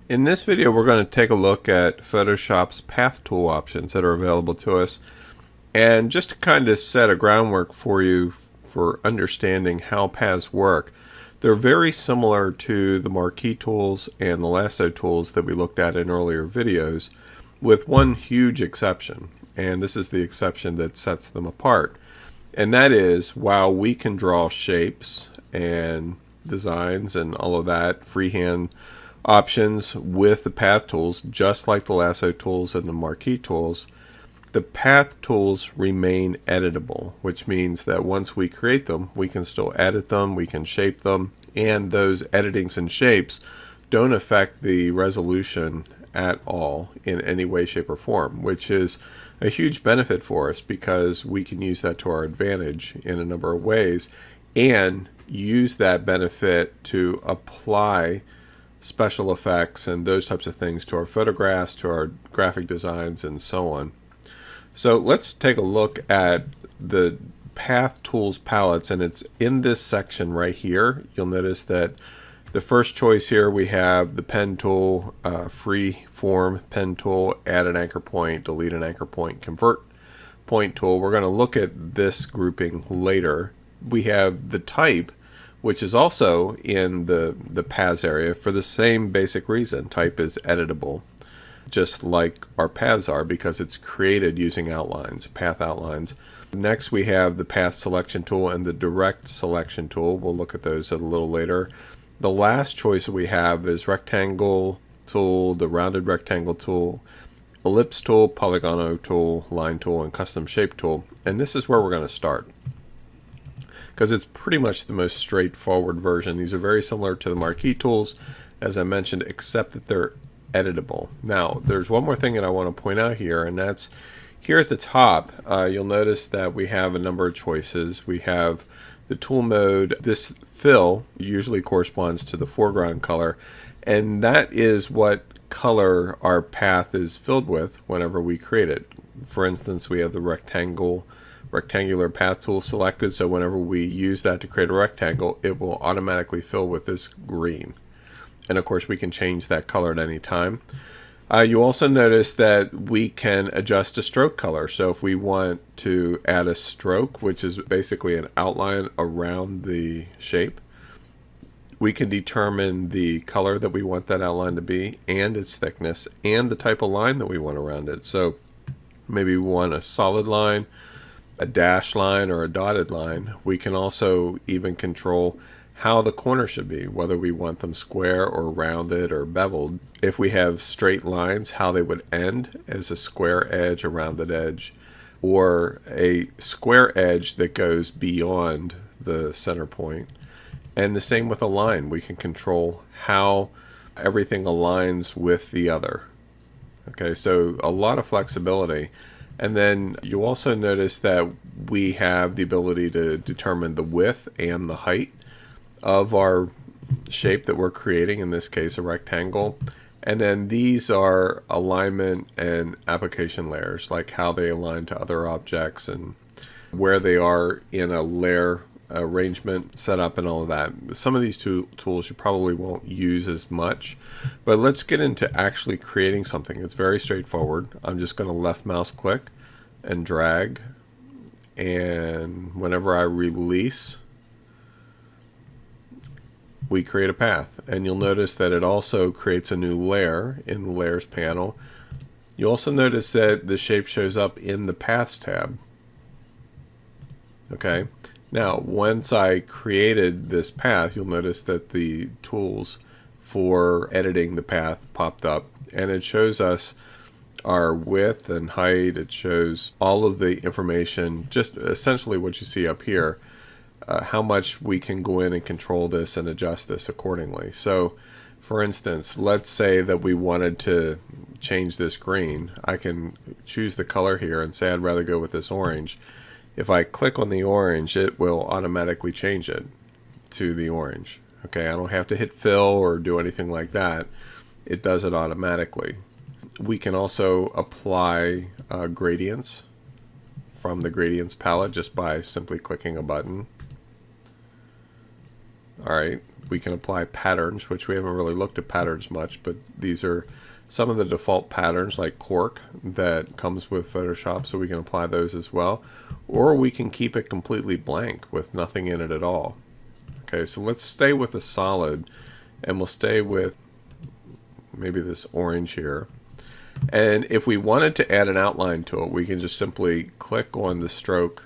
In this video, we're going to take a look at Photoshop's path tool options that are available to us, and just to kind of set a groundwork for you for understanding how paths work. They're very similar to the marquee tools and the lasso tools that we looked at in earlier videos, with one huge exception, and this is the exception that sets them apart. And that is, while we can draw shapes and designs and all of that freehand options with the path tools, just like the lasso tools and the marquee tools, the path tools remain editable, which means that once we create them, we can still edit them, we can shape them, and those editings and shapes don't affect the resolution at all in any way, shape, or form, which is a huge benefit for us because we can use that to our advantage in a number of ways and use that benefit to apply special effects and those types of things to our photographs, to our graphic designs, and so on. So let's take a look at the Path Tools palettes, and it's in this section right here. You'll notice that the first choice here we have the pen tool, free form pen tool, add an anchor point, delete an anchor point, convert point tool. We're going to look at this grouping later. We have the type, which is also in the paths area for the same basic reason. Type is editable, just like our paths are, because it's created using outlines, path outlines. Next we have the path selection tool and the direct selection tool. We'll look at those a little later. The last choice that we have is rectangle tool, the rounded rectangle tool, ellipse tool, polygon tool, line tool, and custom shape tool. And this is where we're going to start, because it's pretty much the most straightforward version. These are very similar to the marquee tools, as I mentioned, except that they're editable. Now, there's one more thing that I want to point out here, and that's here at the top. You'll notice that we have a number of choices. We have the tool mode. This fill usually corresponds to the foreground color, and that is what color our path is filled with whenever we create it. For instance, we have the rectangular path tool selected, so whenever we use that to create a rectangle, it will automatically fill with this green. And of course, we can change that color at any time. You also notice that we can adjust the stroke color. So if we want to add a stroke, which is basically an outline around the shape, we can determine the color that we want that outline to be, and its thickness, and the type of line that we want around it. So maybe we want a solid line, a dashed line, or a dotted line. We can also even control how the corners should be, whether we want them square or rounded or beveled. If we have straight lines, how they would end as a square edge, a rounded edge, or a square edge that goes beyond the center point. And the same with a line. We can control how everything aligns with the other. Okay, so a lot of flexibility. And then you also notice that we have the ability to determine the width and the height of our shape that we're creating, in this case a rectangle. And then these are alignment and application layers, like how they align to other objects and where they are in a layer arrangement setup and all of that. Some of these tools you probably won't use as much, but let's get into actually creating something. It's very straightforward. I'm just going to left mouse click and drag, and whenever I release, we create a path. And you'll notice that it also creates a new layer in the layers panel. You also notice that the shape shows up in the paths tab. Okay, now once I created this path, you'll notice that the tools for editing the path popped up, and it shows us our width and height. It shows all of the information, just essentially what you see up here. How much we can go in and control this and adjust this accordingly. So for instance, let's say that we wanted to change this green. I can choose the color here and say I'd rather go with this orange. If I click on the orange, it will automatically change it to the orange. Okay, I don't have to hit fill or do anything like that. It does it automatically. We can also apply gradients from the gradients palette just by simply clicking a button. Alright, we can apply patterns, which we haven't really looked at patterns much, but these are some of the default patterns like cork that comes with Photoshop, so we can apply those as well. Or we can keep it completely blank with nothing in it at all. Okay, so let's stay with a solid, and we'll stay with maybe this orange here. And if we wanted to add an outline to it, we can just simply click on the stroke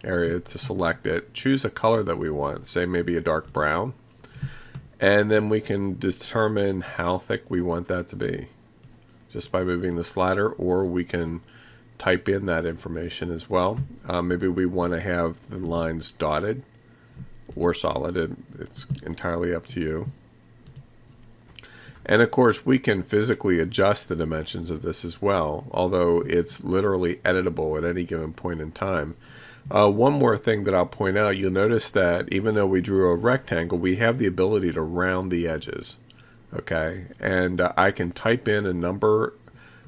area to select it, choose a color that we want, say maybe a dark brown, and then we can determine how thick we want that to be just by moving the slider, or we can type in that information as well. Maybe we want to have the lines dotted or solid. It's entirely up to you. And of course we can physically adjust the dimensions of this as well, although it's literally editable at any given point in time. One more thing that I'll point out, you'll notice that even though we drew a rectangle, we have the ability to round the edges. Okay, and I can type in a number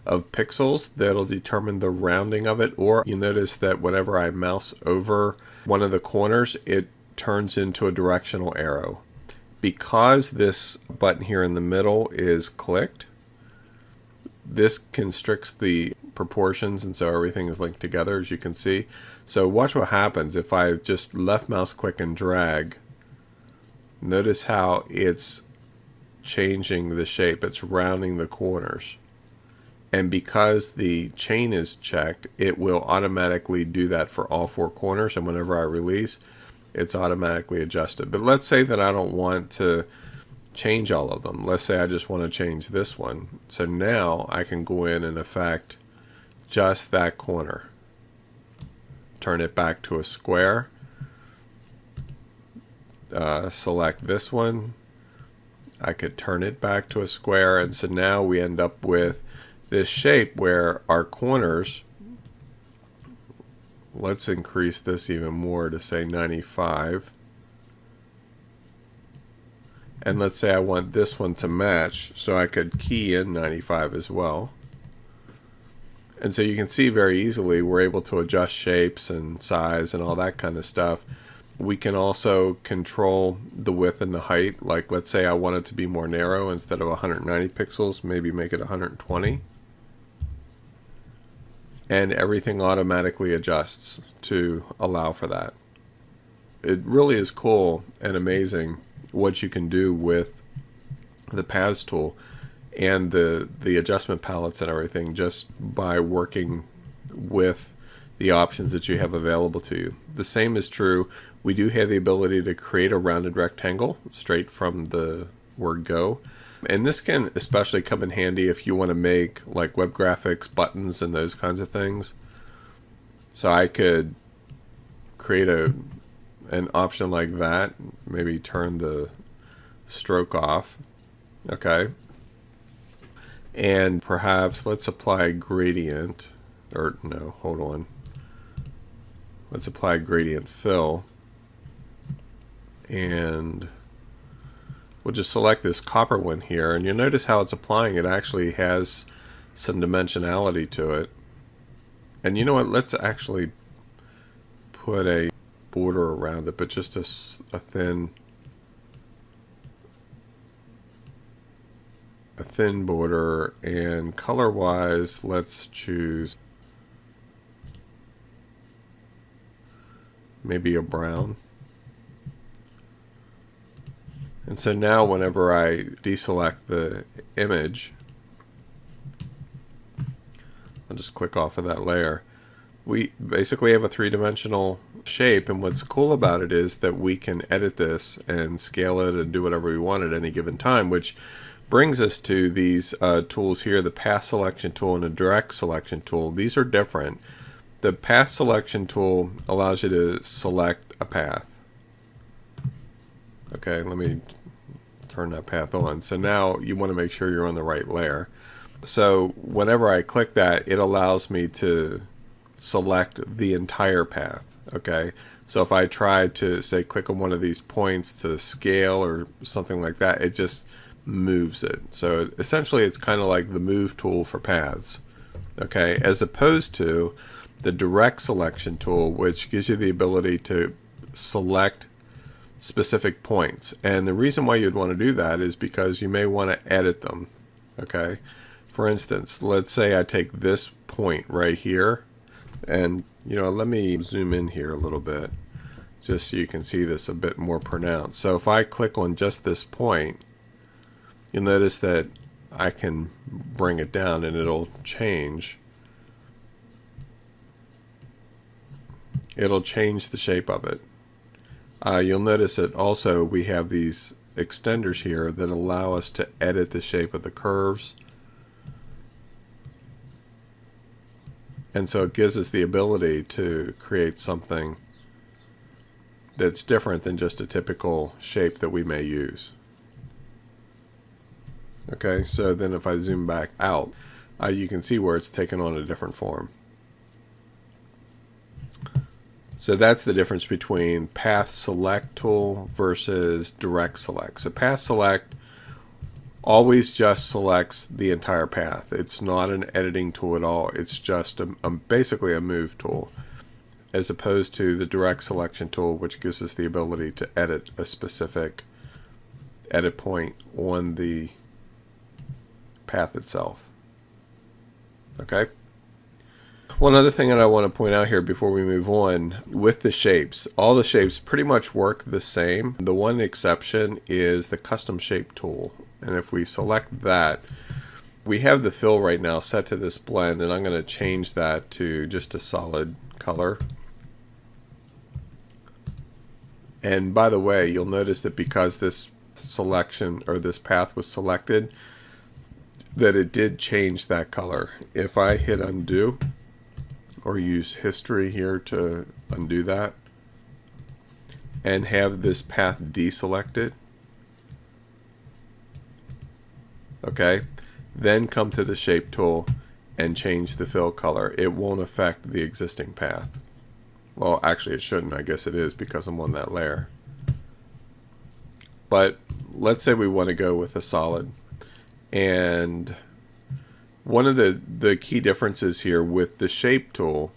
of pixels that'll determine the rounding of it, or you notice that whenever I mouse over one of the corners, it turns into a directional arrow. Because this button here in the middle is clicked, this constricts the proportions, and so everything is linked together, as you can see. So watch what happens if I just left mouse click and drag. Notice how it's changing the shape. It's rounding the corners. And because the chain is checked, it will automatically do that for all four corners, and whenever I release, it's automatically adjusted. But let's say that I don't want to change all of them. Let's say I just want to change this one. So now I can go in and affect just that corner. Turn it back to a square. Select this one. I could turn it back to a square, and so now we end up with this shape where our corners, let's increase this even more to say 95. And let's say I want this one to match, so I could key in 95 as well. And so you can see very easily we're able to adjust shapes and size and all that kind of stuff. We can also control the width and the height. Like let's say I want it to be more narrow, instead of 190 pixels, maybe make it 120. And everything automatically adjusts to allow for that. It really is cool and amazing what you can do with the paths tool and the adjustment palettes and everything, just by working with the options that you have available to you. The same is true. We do have the ability to create a rounded rectangle straight from the word go. And this can especially come in handy if you want to make like web graphics, buttons, and those kinds of things. So I could create an option like that, maybe turn the stroke off. Okay. And perhaps let's apply a gradient, or no, hold on. Let's apply a gradient fill. And we'll just select this copper one here, and you'll notice how it's applying. It actually has some dimensionality to it. And you know what, let's actually put a border around it, but just a thin border. And color wise, let's choose maybe a brown. And so now whenever I deselect the image, I'll just click off of that layer. We basically have a three-dimensional shape, and what's cool about it is that we can edit this and scale it and do whatever we want at any given time, which brings us to these tools here, the path selection tool and the direct selection tool. These are different. The path selection tool allows you to select a path. Okay, let me turn that path on. So now you want to make sure you're on the right layer. So whenever I click that, it allows me to select the entire path. Okay, so if I try to say click on one of these points to scale or something like that, it just moves it. So essentially it's kind of like the move tool for paths. Okay, as opposed to the direct selection tool, which gives you the ability to select specific points. And the reason why you'd want to do that is because you may want to edit them. Okay. For instance, let's say I take this point right here, and let me zoom in here a little bit just so you can see this a bit more pronounced. So if I click on just this point, you'll notice that I can bring it down and it'll change. It'll change the shape of it. You'll notice that also we have these extenders here that allow us to edit the shape of the curves. And so it gives us the ability to create something that's different than just a typical shape that we may use. Okay, so then if I zoom back out, you can see where it's taken on a different form. So that's the difference between path select tool versus direct select. So path select always just selects the entire path. It's not an editing tool at all. It's just basically a move tool, as opposed to the direct selection tool, which gives us the ability to edit a specific edit point on the path itself. Okay. One other thing that I want to point out here before we move on with the shapes, all the shapes pretty much work the same. The one exception is the custom shape tool. And if we select that, we have the fill right now set to this blend, and I'm going to change that to just a solid color. And by the way, you'll notice that because this selection or this path was selected, that it did change that color. If I hit undo or use history here to undo that and have this path deselected, okay, then come to the shape tool and change the fill color, it won't affect the existing path. Well, actually it shouldn't. I guess it is because I'm on that layer. But let's say we want to go with a solid. And one of the key differences here with the shape tool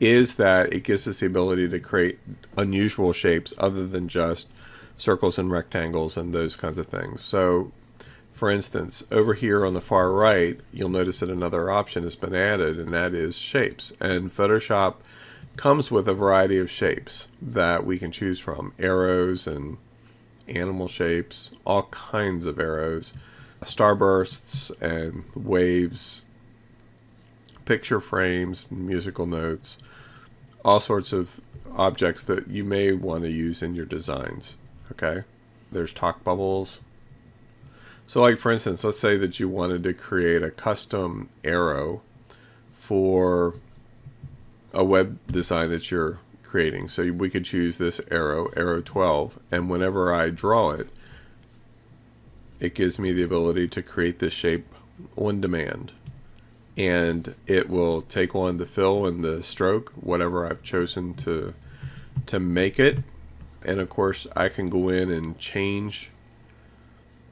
is that it gives us the ability to create unusual shapes other than just circles and rectangles and those kinds of things. So for instance, over here on the far right, you'll notice that another option has been added, and that is shapes. And Photoshop comes with a variety of shapes that we can choose from. Arrows and animal shapes, all kinds of arrows, starbursts and waves, picture frames, musical notes, all sorts of objects that you may want to use in your designs. Okay, there's talk bubbles. So like for instance, let's say that you wanted to create a custom arrow for a web design that you're creating. So we could choose this arrow, arrow 12, and whenever I draw it, it gives me the ability to create this shape on demand. And it will take on the fill and the stroke, whatever I've chosen to make it. And of course, I can go in and change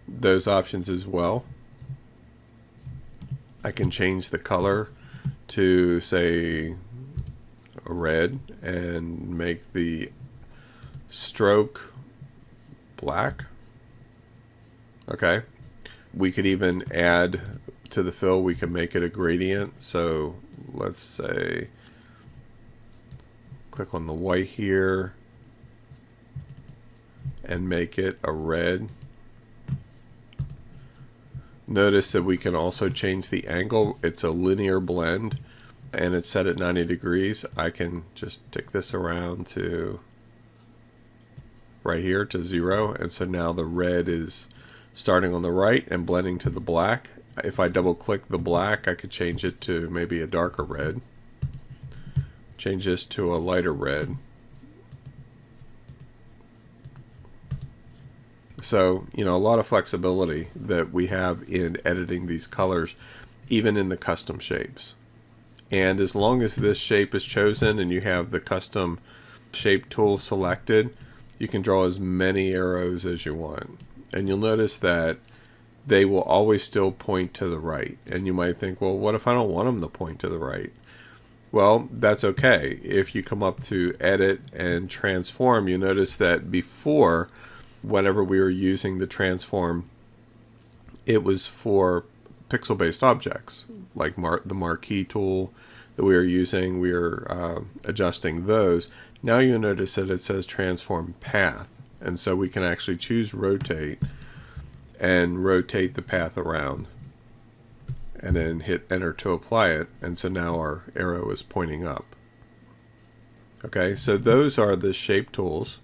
those options as well. I can change the color to, say, a red and make the stroke black. Okay. We could even add to the fill, we can make it a gradient. So let's say, click on the white here and make it a red. Notice that we can also change the angle. It's a linear blend and it's set at 90 degrees. I can just tick this around to right here to 0. And so now the red is starting on the right and blending to the black. If I double click the black, I could change it to maybe a darker red. Change this to a lighter red. So, a lot of flexibility that we have in editing these colors, even in the custom shapes. And as long as this shape is chosen and you have the custom shape tool selected, you can draw as many arrows as you want. And you'll notice that they will always still point to the right. And you might think, well, what if I don't want them to point to the right? Well, that's okay. If you come up to edit and transform, you notice that before, whenever we were using the transform, it was for pixel-based objects, like the marquee tool that we were using. We were adjusting those. Now you notice that it says transform path, and so we can actually choose rotate and rotate the path around, and then hit enter to apply it, and so now our arrow is pointing up. Okay, so those are the shape tools.